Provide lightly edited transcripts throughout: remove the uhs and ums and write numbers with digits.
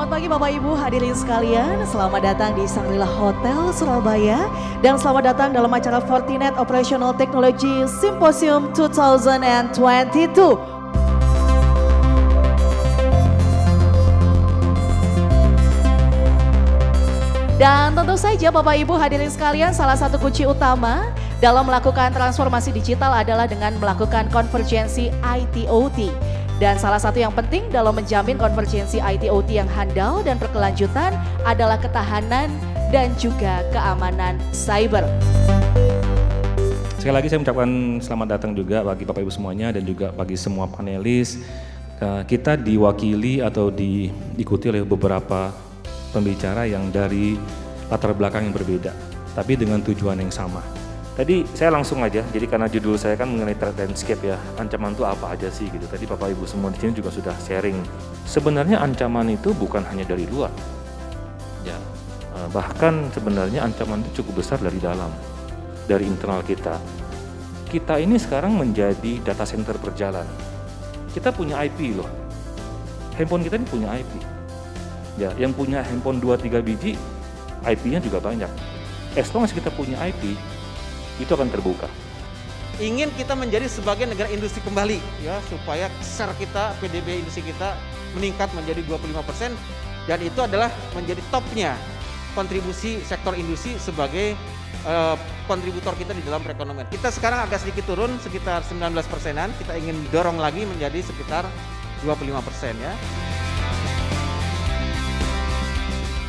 Selamat pagi Bapak Ibu hadirin sekalian, selamat datang di Shangri-La Hotel Surabaya dan selamat datang dalam acara Fortinet Operational Technology Symposium 2022. Dan tentu saja Bapak Ibu hadirin sekalian, salah satu kunci utama dalam melakukan transformasi digital adalah dengan melakukan konvergensi IT/OT. Dan salah satu yang penting dalam menjamin konvergensi IT/OT yang handal dan berkelanjutan adalah ketahanan dan juga keamanan cyber. Sekali lagi saya mengucapkan selamat datang juga bagi Bapak Ibu semuanya dan juga bagi semua panelis. Kita diwakili atau diikuti oleh beberapa pembicara yang dari latar belakang yang berbeda, tapi dengan tujuan yang sama. Tadi saya langsung aja, jadi karena judul saya kan mengenai threat landscape ya, ancaman itu apa aja sih gitu. Tadi Bapak Ibu semua di sini juga sudah sharing. Sebenarnya ancaman itu bukan hanya dari luar, ya, bahkan sebenarnya ancaman itu cukup besar dari dalam, dari internal kita. Kita ini sekarang menjadi data center berjalan. Kita punya IP loh, handphone kita ini punya IP. Ya, yang punya handphone 2-3 biji, IP-nya juga banyak. As long as kita punya IP, itu akan terbuka. Ingin kita menjadi sebagai negara industri kembali ya, supaya share kita, PDB industri kita meningkat menjadi 25% dan itu adalah menjadi topnya kontribusi sektor industri sebagai kontributor kita di dalam perekonomian. Kita sekarang agak sedikit turun sekitar 19%-an, kita ingin dorong lagi menjadi sekitar 25% ya.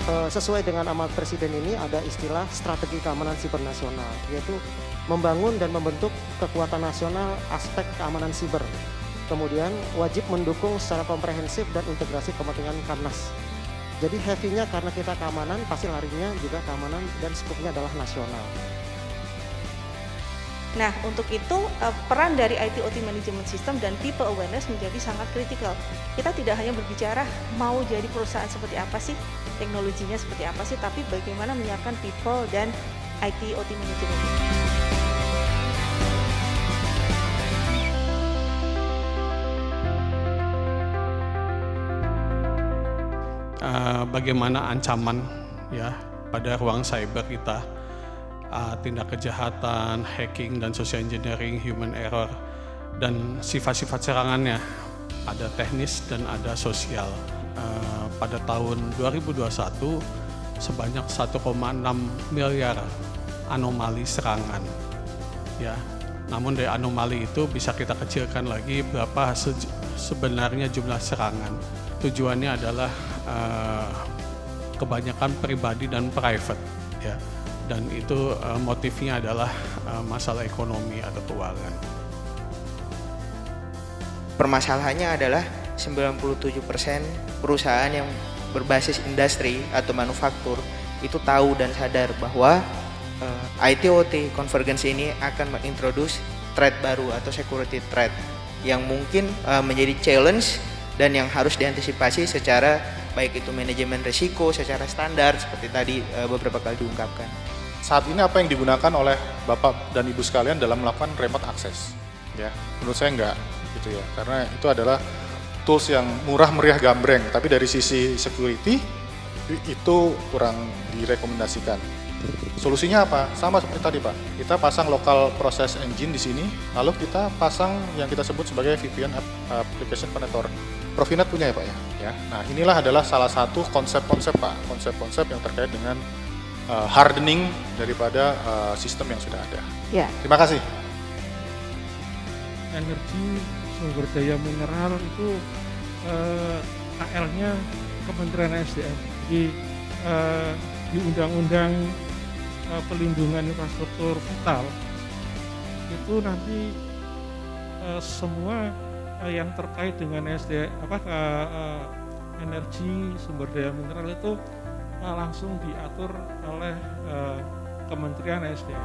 Sesuai dengan amanat Presiden ini ada istilah strategi keamanan siber nasional, yaitu membangun dan membentuk kekuatan nasional aspek keamanan siber. Kemudian wajib mendukung secara komprehensif dan integrasi kepentingan Kamnas. Jadi heavy-nya karena kita keamanan, pasti larinya juga keamanan dan skopnya adalah nasional. Nah, untuk itu peran dari IT/OT Management System dan People Awareness menjadi sangat kritikal. Kita tidak hanya berbicara mau jadi perusahaan seperti apa sih, teknologinya seperti apa sih, tapi bagaimana menyiapkan people dan IT/OT Management. Bagaimana ancaman ya pada ruang cyber kita. Tindak kejahatan, hacking, dan social engineering, human error, dan sifat-sifat serangannya. Ada teknis dan ada sosial. Pada tahun 2021, sebanyak 1,6 miliar anomali serangan. Ya, namun dari anomali itu bisa kita kecilkan lagi berapa sebenarnya jumlah serangan. Tujuannya adalah kebanyakan pribadi dan private. Ya. Dan itu motifnya adalah masalah ekonomi atau keuangan. Permasalahannya adalah 97% perusahaan yang berbasis industri atau manufaktur itu tahu dan sadar bahwa IT/OT convergence ini akan mengintroduce threat baru atau security threat yang mungkin menjadi challenge dan yang harus diantisipasi secara baik itu manajemen risiko secara standar seperti tadi beberapa kali diungkapkan. Saat ini apa yang digunakan oleh Bapak dan Ibu sekalian dalam melakukan remote access? Ya, menurut saya enggak gitu ya, karena itu adalah tools yang murah meriah gambreng, tapi dari sisi security itu kurang direkomendasikan. Solusinya apa? Sama seperti tadi Pak, kita pasang local process engine di sini, lalu kita pasang yang kita sebut sebagai VPN application connector. Profinet punya ya Pak ya. Nah inilah adalah salah satu konsep-konsep Pak, konsep-konsep yang terkait dengan hardening daripada sistem yang sudah ada. Ya. Terima kasih. Energi sumber daya mineral itu KL-nya Kementerian SDM. Jadi di Undang-Undang Pelindungan Infrastruktur Vital itu nanti semua yang terkait dengan energi sumber daya mineral itu langsung diatur oleh Kementerian SDM.